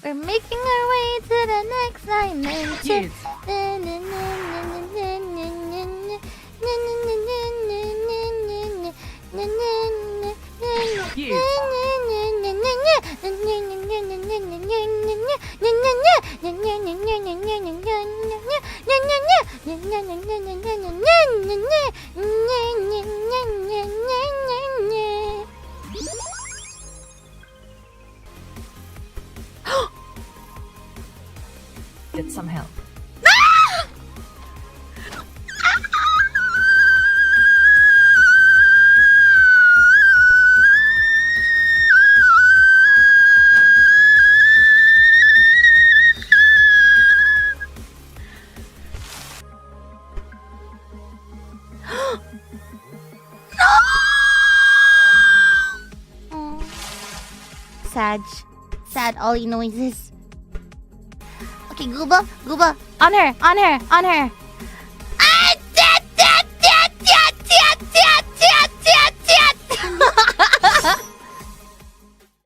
We're making our way to the next dimension. Get some help. Sad Ollie noises. Okay, Gooba, on her.